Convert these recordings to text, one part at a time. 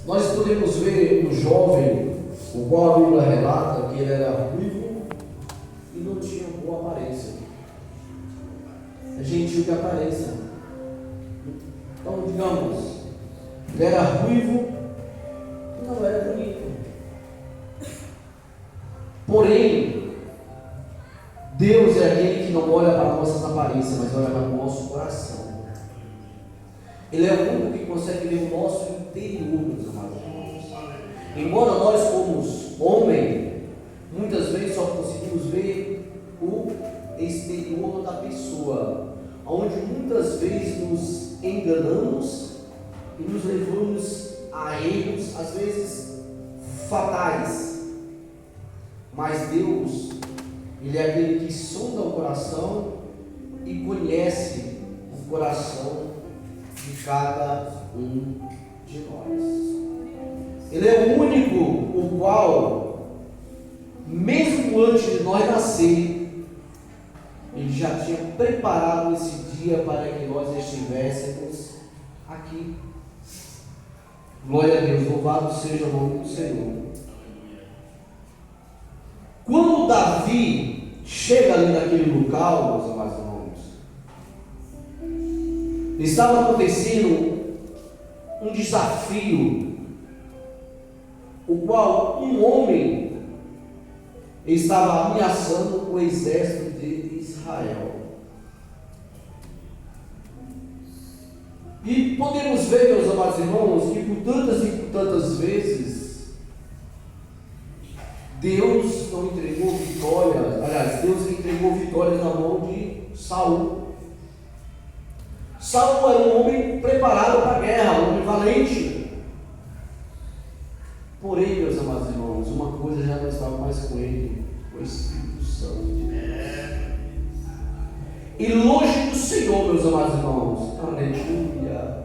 nós podemos ver um jovem, o qual a Bíblia relata que ele era ruivo e não tinha boa aparência. É gentil de aparência. Então, digamos, ele era ruivo e não era bonito. Porém, Deus é aquele que não olha para nossas aparências, mas olha para o nosso coração. Ele é o único que consegue ver o nosso interior, meus amados irmãos. Embora nós, como homem, muitas vezes só conseguimos ver o exterior da pessoa, onde muitas vezes nos enganamos e nos levamos a erros, às vezes fatais. Mas Deus, Ele é aquele que sonda o coração e conhece o coração de cada um de nós. Ele é o único o qual, mesmo antes de nós nascer, Ele já tinha preparado esse dia para que nós estivéssemos aqui. Glória a Deus, louvado seja o nome do Senhor. Quando Davi chega ali naquele local, meus amados irmãos, estava acontecendo um desafio, o qual um homem estava ameaçando o exército de Israel. E podemos ver, meus amados irmãos, que por tantas e por tantas vezes Deus não entregou vitórias, aliás, Deus entregou vitórias na mão de Saul. Saul era um homem preparado para a guerra, um homem valente. Porém, meus amados irmãos, uma coisa já não estava mais com ele, o Espírito Santo de Deus. E longe do Senhor, meus amados irmãos, aleluia,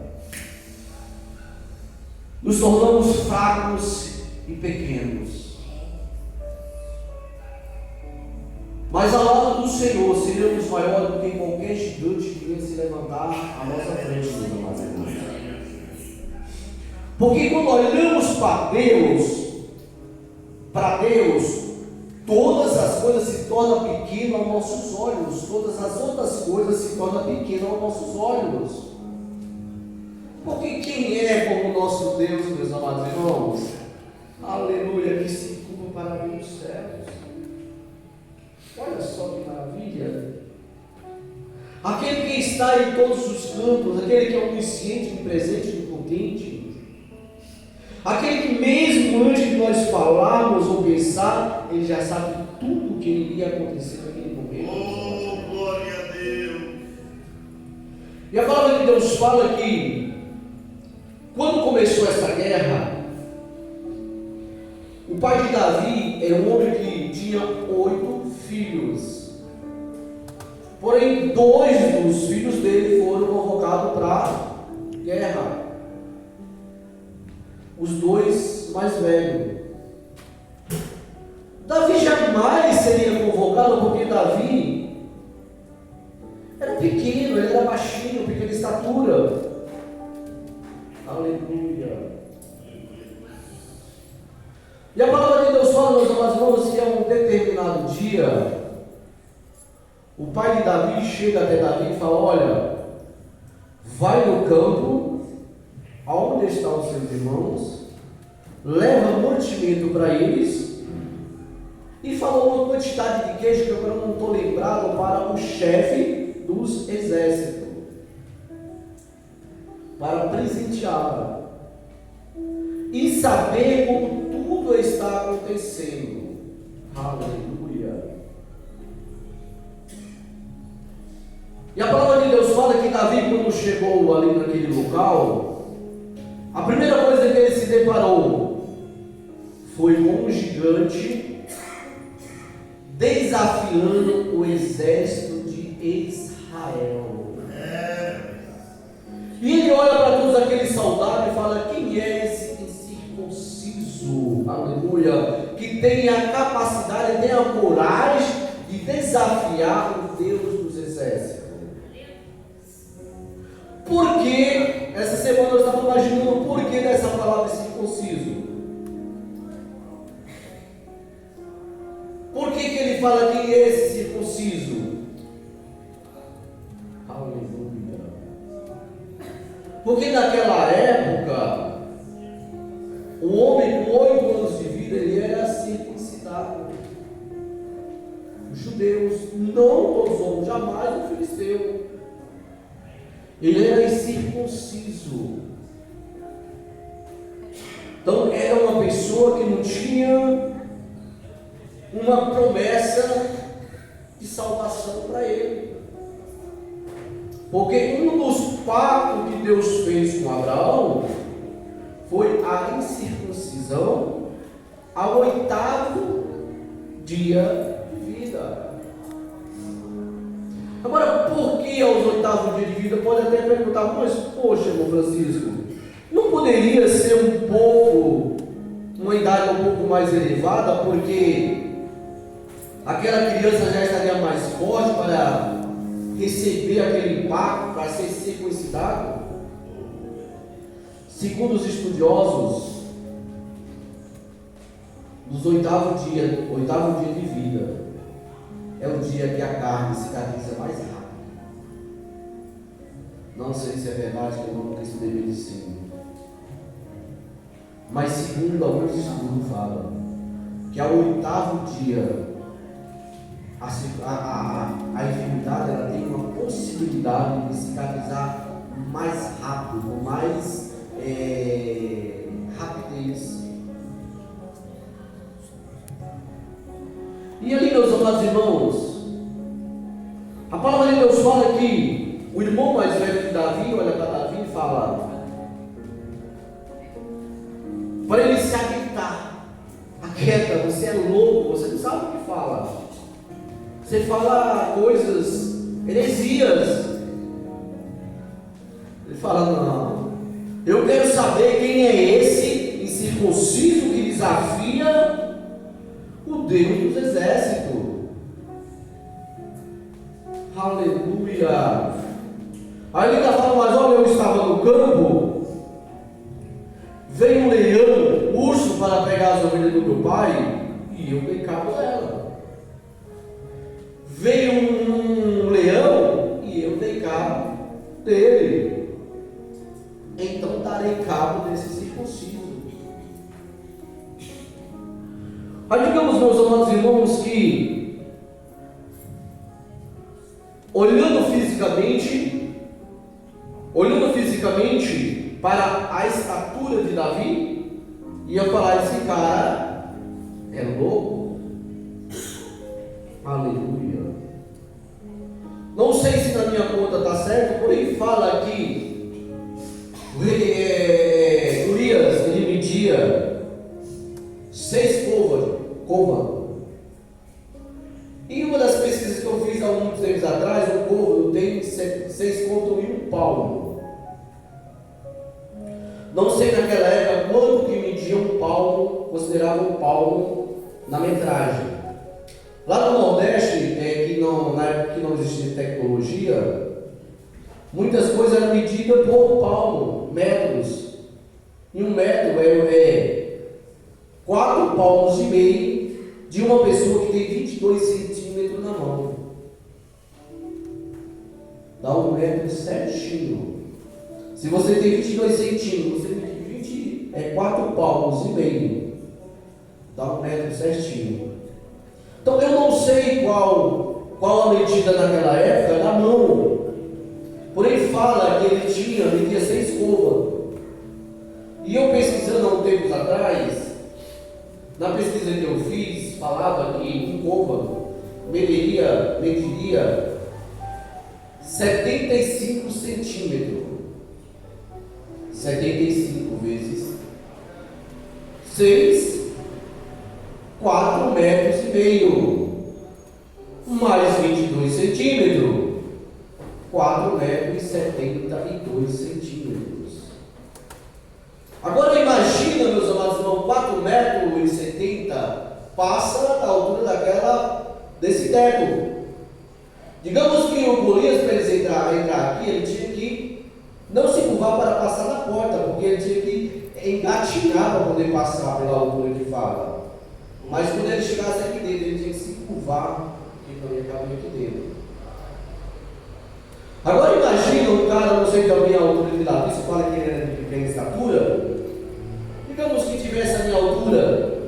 nos tornamos fracos e pequenos. Mas ao lado do Senhor seremos maiores do que qualquer gigante que venha se levantar à nossa frente, meus amados irmãos. Porque quando olhamos para Deus, todas as coisas se tornam pequenas aos nossos olhos, todas as outras coisas se tornam pequenas aos nossos olhos. Porque quem é como o nosso Deus, meus amados irmãos? Aleluia, que se curva para ver os céus. Olha só que maravilha. Aquele que está em todos os campos, aquele que é onisciente, onipresente, onipotente, aquele que mesmo antes de nós falarmos ou pensar, Ele já sabe tudo o que iria acontecer naquele momento. Oh, glória a Deus! E a palavra de Deus fala que quando começou essa guerra, o pai de Davi era um homem que tinha 8 filhos. Porém, 2 dos filhos dele foram convocados para a guerra. Os 2 mais velhos. Davi jamais seria convocado, porque Davi era pequeno, ele era baixinho, pequena estatura. Aleluia. E a palavra de Deus fala, meus amados irmãos, que a um determinado dia, o pai de Davi chega até Davi e fala: olha, vai no campo, aonde estão os seus irmãos, leva mantimento para eles, e falou uma quantidade de queijo que eu não estou lembrado, para o chefe dos exércitos, para presenteá-la e saber como tudo está acontecendo. Aleluia. E a palavra de Deus fala que Davi, quando chegou ali naquele local, a primeira coisa que ele se deparou foi com um gigante desafiando o exército de Israel. E ele olha para todos aqueles soldados e fala: quem é esse incircunciso, aleluia, que tem a capacidade, tem a coragem de desafiar o Deus dos exércitos? Porque essa semana eu estava imaginando o porquê dessa palavra circunciso? Por que ele fala que é esse circunciso? Aleluia. Porque naquela época, o homem com 8 anos de vida, ele era circuncidado. Os judeus, não todos os homens, jamais o filisteu. Ele era incircunciso. Então era uma pessoa que não tinha uma promessa de salvação para ele. Porque um dos pactos que Deus fez com Abraão foi a incircuncisão ao 8º dia de vida. Agora, por que aos 8º dia de vida? Pode até perguntar, mas poxa, irmão Francisco, não poderia ser uma idade um pouco mais elevada, porque aquela criança já estaria mais forte para receber aquele impacto, para ser circuncidado? Segundo os estudiosos, nos 8º dia de vida, é o dia que a carne cicatriza mais rápido. Não sei se é verdade, que eu nunca estudei medicina. Mas segundo alguns estudos falam que ao 8º dia a enfermidade ela tem uma possibilidade de cicatrizar mais rápido, com mais rapidez. E ali, meus amados irmãos, a palavra de Deus fala que o irmão mais velho de Davi olha para Davi e fala para ele se aquietar. Aquieta, você é louco, você não sabe o que fala. Você fala coisas, heresias. Ele fala, não, eu quero saber quem é esse incircunciso que desafia o Deus dos exércitos. Aleluia. Aí ele está falando, mas olha, eu estava no campo, veio um leão, urso para pegar as ovelhas do meu pai, e eu dei cabo dela. Veio um leão e eu dei cabo dele. Então darei cabo desse circunciso. Mas digamos, meus amados irmãos, que olhando fisicamente para a estatura de Davi, ia falar, esse cara é louco. Aleluia. Não sei se na minha conta está certo, porém fala que Urias, ele media 6 côvados. Em uma das pesquisas que eu fiz há muitos tempos atrás, o côvado tem 6 côvados e 1 palmo. Não sei naquela época quanto que media um palmo, considerava um palmo na metragem. Lá no Nordeste, na época que não existia tecnologia, muitas coisas eram medidas por palmo, metros. E 1 metro é 4 palmos e meio de uma pessoa que tem 22 centímetros na mão. Dá 1 metro certinho. Se você tem 22 centímetros, você tem 4 palmos e meio. Dá 1 metro certinho. Então eu não sei qual a medida naquela época na mão. Porém fala que ele media 6 côvados. E eu pesquisando há um tempo atrás, na pesquisa que eu fiz, falava que 1 côvado mediria 75 centímetros. 75 vezes 6, 4 metros e meio, mais 22 centímetros, 4 metros e 72 centímetros. Agora imagina, meus amados irmãos, 4 metros e 70 passa da altura desse teto. Digamos que o Golias, para ele entrar aqui, ele tinha que não se curvar para passar na porta, porque ele tinha que engatinhar para poder passar pela altura que fala. Mas quando ele chegasse aqui dentro, ele tinha que se curvar, porque não ia caber aqui dentro. Agora imagina um cara, não sei também a altura de Davi, você fala que ele era de pequena estatura. Digamos que tivesse a minha altura,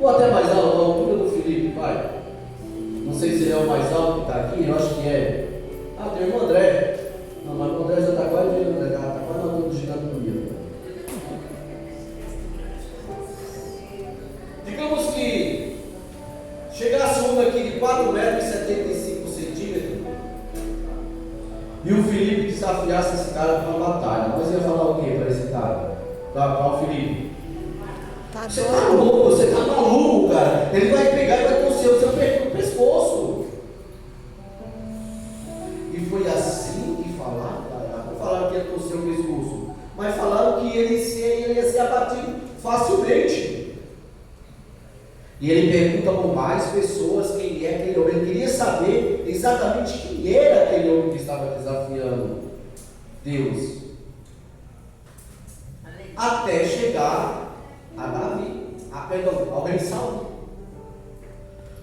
ou até mais alto, a altura do Felipe, pai. Não sei se ele é o mais alto que está aqui, eu acho que é. Ah, tem o irmão André. Não, mas o André já está quase virando, está quase na altura do ginásio comigo. Digamos que chegasse um aqui de 4,75 metros e o Felipe desafiasse esse cara para uma batalha. Nós ia falar o que para esse cara? Para o Felipe? Você está louco, você está maluco, cara. Ele vai pegar e vai torcer o seu pescoço. E foi assim que falaram, não falaram que ia torcer o pescoço, mas falaram que ele ia ser abatido facilmente. E ele pergunta para mais pessoas quem é aquele homem. Ele queria saber exatamente quem era aquele homem que estava desafiando Deus. Até chegar a Davi, ao rei Saul.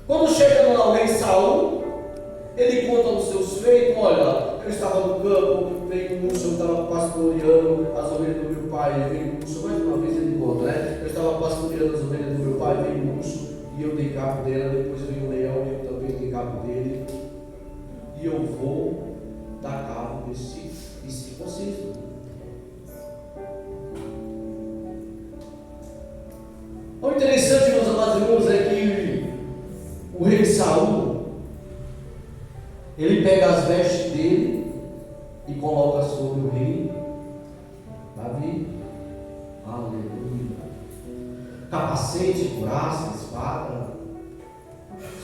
Quando chega ao rei Saul, ele conta os seus feitos. Olha, eu estava no campo, veio um urso, eu estava pastoreando as ovelhas do meu pai, veio um urso, mais uma vez ele conta, né? Eu estava pastoreando as ovelhas do meu pai, veio um urso, e eu dei cabo dela, depois veio um leão, e eu também dei cabo dele, e eu vou dar cabo desse circunciso. O interessante, meus amados irmãos, é que o rei Saul, ele pega as vestes dele e coloca sobre o rei Davi. Aleluia. Capacete, couraça, espada,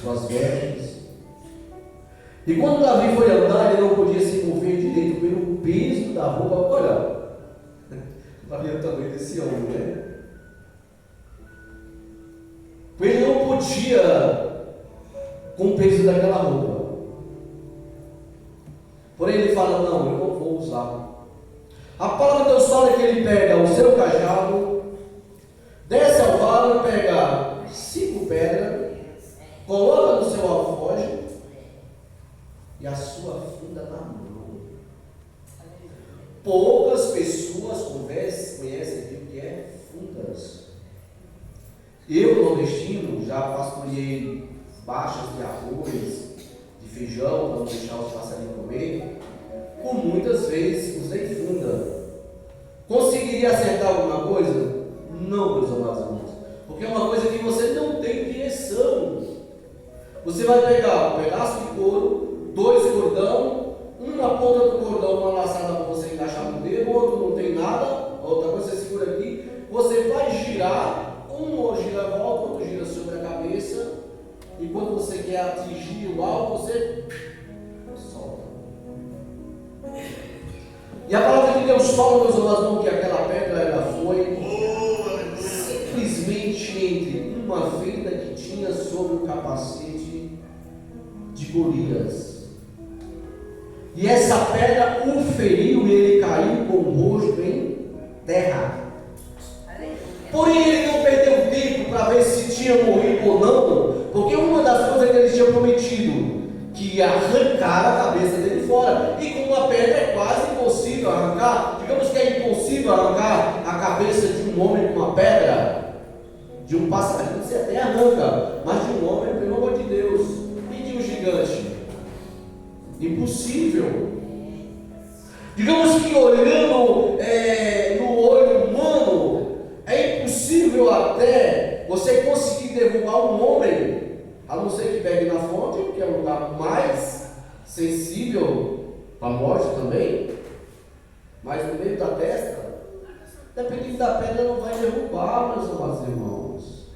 suas vestes. E quando Davi foi andar, ele não podia se mover direito pelo peso da roupa. Olha, para ver o tamanho desse homem, né? Ele não podia com o peso daquela roupa. Porém ele fala, não, eu não vou usar. A palavra de Deus fala que ele pega o seu cajado, desce ao vale, pega 5 pedras, coloca no seu alforje e a sua funda na mão. Poucas pessoas conhecem o que é fundas. Eu, nordestino, já pastoreei baixas de arroz, de feijão, para não deixar os passarinhos comer. Por muitas vezes usei funda. Conseguiria acertar alguma coisa? Não, meus amados irmãos. Porque é uma coisa que você não tem direção. Você vai pegar um pedaço de couro, 2 cordão, uma ponta do cordão, uma laçada para você encaixar no dedo, outro não tem nada, outra coisa você segura aqui, você vai girar. Um gira a volta, outro gira sobre a cabeça, e quando você quer atingir o alvo, você solta. E a palavra de Deus fala, meus amados, que aquela pedra ela foi simplesmente entre uma fenda que tinha sobre o capacete de Golias. E essa pedra o feriu e ele caiu com o rosto em terra. Porém ele não perdeu tempo para ver se tinha morrido ou não, porque uma das coisas que ele tinha prometido, que ia arrancar a cabeça dele fora, e com uma pedra é quase impossível arrancar. Digamos que é impossível arrancar a cabeça de um homem com uma pedra. De um passarinho você até arranca, mas de um homem, pelo amor de Deus, e de um gigante? Impossível. Digamos que olhando no olho humano, é impossível até você conseguir derrubar um homem, a não ser que pegue na fonte, que é o lugar mais sensível para a morte também, mas no meio da testa, dependendo da pedra, não vai derrubar, meus amados irmãos.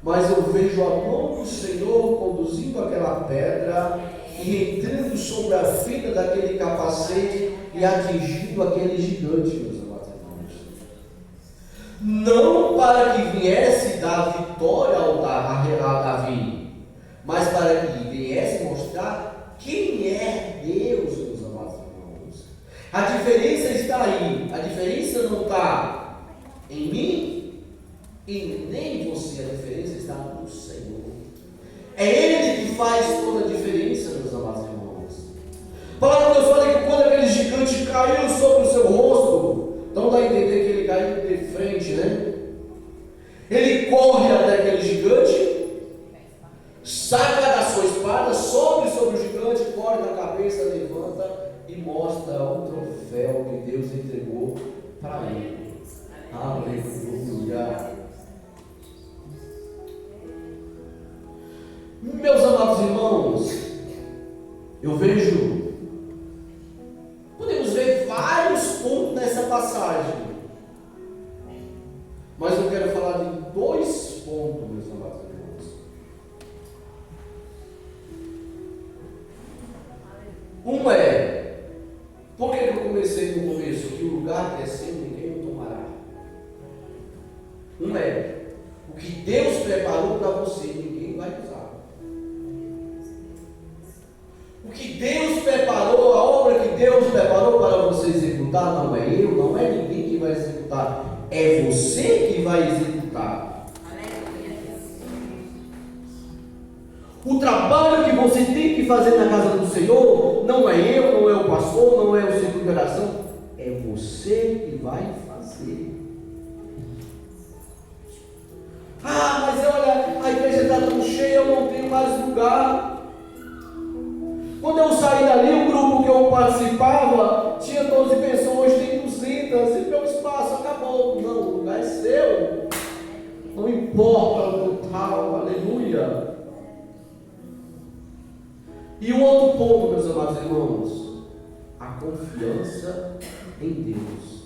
Mas eu vejo a mão do Senhor conduzindo aquela pedra e entrando sobre a fenda daquele capacete e atingindo aquele gigante, meus amados irmãos. Não para que viesse dar vitória a Davi, mas para que viesse mostrar quem é Deus, meus amados irmãos. A diferença está aí. A diferença não está em mim e nem você. A diferença está no Senhor. É Ele que faz toda a diferença, meus amados irmãos. A palavra de Deus fala que quando aquele gigante caiu sobre o seu rosto, então dá a entender que ele caiu de frente, né? Ele corre até aquele gigante, saca da sua espada, sobe sobre o gigante, corta a cabeça, levanta e mostra o troféu que Deus entregou para ele. Aleluia. Meus amados irmãos, podemos ver vários pontos nessa passagem, mas eu quero falar de 2 pontos, meus amados irmãos. Um é, por que eu comecei no começo? Que o lugar que é seu ninguém o tomará. Um é, o que Deus preparou para você ninguém vai usar. O que Deus preparou, a obra que Deus preparou para você executar, não é eu, não é ninguém que vai executar, é você que vai executar. O trabalho que você tem que fazer na casa do Senhor, não é eu, não é o pastor, não é o círculo de oração, é você que vai fazer. Ah, mas olha, a igreja está tão cheia, eu não tenho mais lugar. Quando eu saí dali, o grupo que eu participava tinha 12 pessoas, hoje tem 200, e meu espaço acabou. Não, o lugar é seu. Não importa o total, aleluia. E um outro ponto, meus amados irmãos, a confiança em Deus.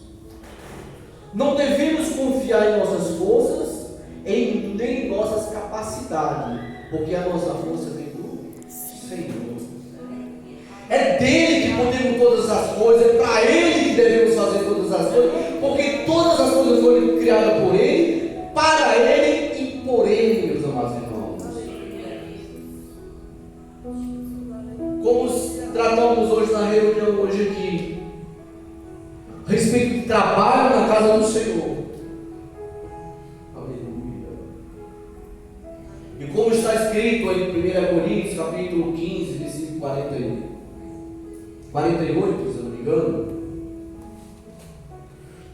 Não devemos confiar em nossas forças, nem em nossas capacidades, porque a nossa força vem do Senhor. É dele que podemos todas as coisas, é para ele que devemos fazer todas as coisas, porque todas as coisas foram criadas por ele, para ele e por ele, meus amados irmãos. Como tratamos hoje na reunião, hoje aqui, a respeito de trabalho na casa do Senhor. Aleluia. E como está escrito em 1 Coríntios, capítulo 15, versículo 48, se eu não me engano.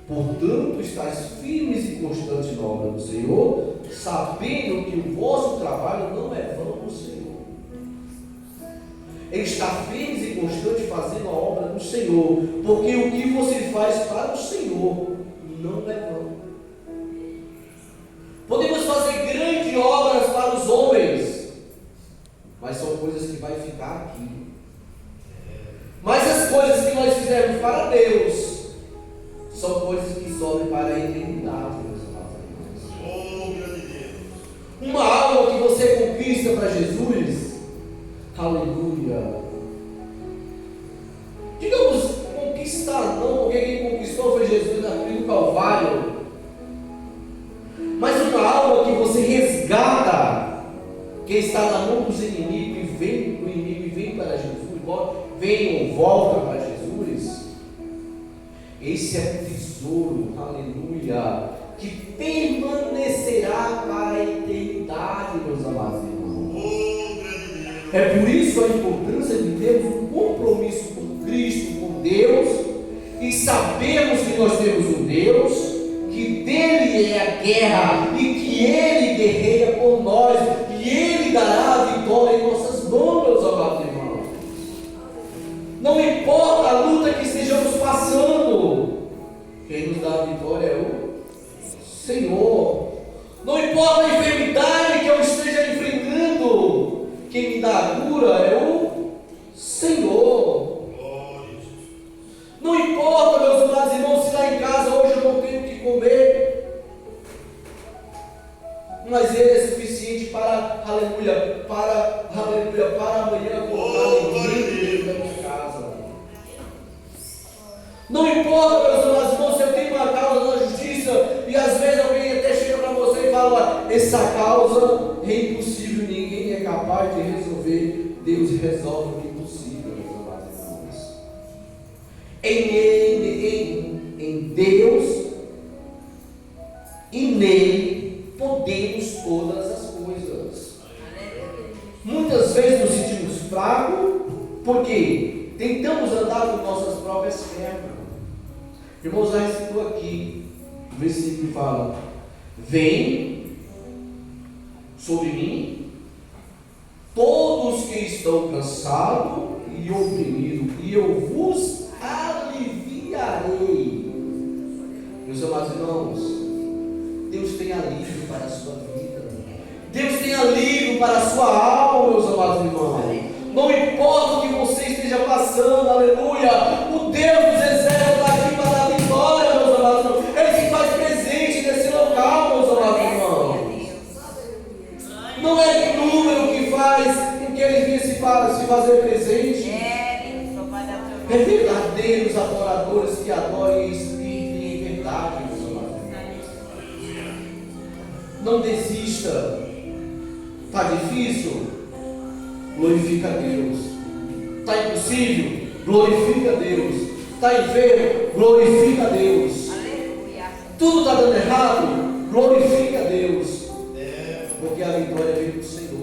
Portanto, estáis firmes e constantes na obra do Senhor, sabendo que o vosso trabalho não é vão no Senhor. Ele está firmes e constantes fazendo a obra do Senhor, porque o que você faz para o Senhor não é vão. Podemos fazer grandes obras para os homens, mas são coisas que vai ficar aqui. Mas as coisas que nós fizermos para Deus são coisas que sobem para a eternidade, meus amados irmãos. Uma alma que você conquista para Jesus, aleluia. Digamos, conquistar não, porque quem conquistou foi Jesus na cruz do Calvário. Mas uma alma que você resgata, que está na mão dos inimigos e vem do inimigo e vem para Jesus, vem ou volta para Jesus, esse é um tesouro, aleluia, que permanecerá para a eternidade, meus amados irmãos. É por isso a importância de termos um compromisso com Cristo, com Deus, e sabermos que nós temos um Deus, que dele é a guerra, e que ele guerreia por nós, e ele dará a vitória em nossas mãos, meus amados irmãos. Não importa a luta que estejamos passando, quem nos dá a vitória é o Senhor. Não importa a enfermidade que eu esteja enfrentando, quem me dá a cura é o Senhor. Não importa, meus amados irmãos, se lá em casa hoje eu não tenho o que comer, mas Ele é suficiente para, aleluia, para amanhã colocar alimento na minha casa. Não importa, meus amados irmãos, se eu tenho uma causa na justiça e às vezes alguém até chega para você e fala: essa causa é impossível, ninguém é capaz de resolver. Deus resolve o impossível, meus amados irmãos. Em Deus e nele podemos todas as coisas. Muitas vezes nos sentimos fracos, porque tentamos andar com nossas próprias pernas. Irmãos, já citou aqui, o versículo fala: vem sobre mim todos que estão cansados e oprimidos, e eu vos aliviarei. Meus amados irmãos, Deus tem alívio para a sua vida. Deus tem alívio para a sua alma, meus amados irmãos. Não importa o que você esteja passando, aleluia. O Deus dos exércitos está aqui para dar vitória, meus amados irmãos. Ele se faz presente nesse local, meus amados irmãos. Não é número que faz com que ele venha se fazer presente. É verdadeiros adoradores que adoram em espírito e em verdade, meus amados irmãos. Não desista. Está difícil? Glorifica a Deus. Está impossível? Glorifica a Deus. Está enfermo? Glorifica a Deus. Tudo está dando errado? Glorifica a Deus. Porque a vitória vem do Senhor.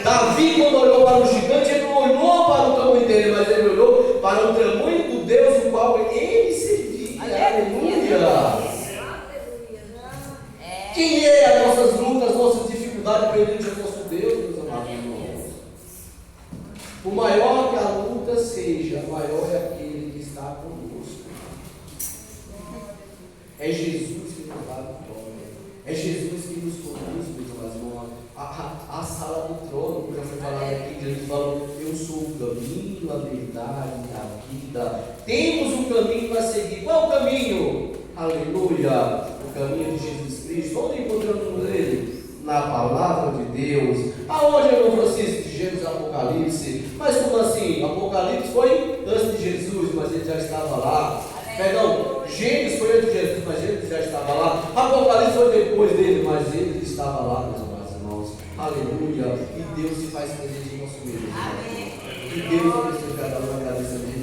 Davi, quando olhou para o gigante, ele não olhou para o tamanho dele, mas ele olhou para o tamanho do Deus o qual ele servia. Aleluia. Quem é as nossas lutas, nossas dificuldades perante o nosso Deus, meus amados irmãos? Por maior que a luta seja, maior é aquele que está conosco. É Jesus que nos dá a vitória. É Jesus que nos conduz, meus amados irmãos. A sala do trono, já foi falado aqui, Jesus falou: eu sou o caminho, a verdade e a vida. Temos um caminho para seguir. Qual é o caminho? Aleluia! O caminho de Jesus Cristo. Onde encontramos ele? Na palavra de Deus. Aonde, irmão Francisco? De Gênesis Apocalipse. Mas como assim? Apocalipse foi antes de Jesus, mas ele já estava lá. Perdão, Gênesis foi antes de Jesus, mas ele já estava lá. Apocalipse foi depois dele, mas ele estava lá, meus amados irmãos. Aleluia. E Deus se faz presente em nosso meio. Que Deus abençoe cada um na cabeça dele.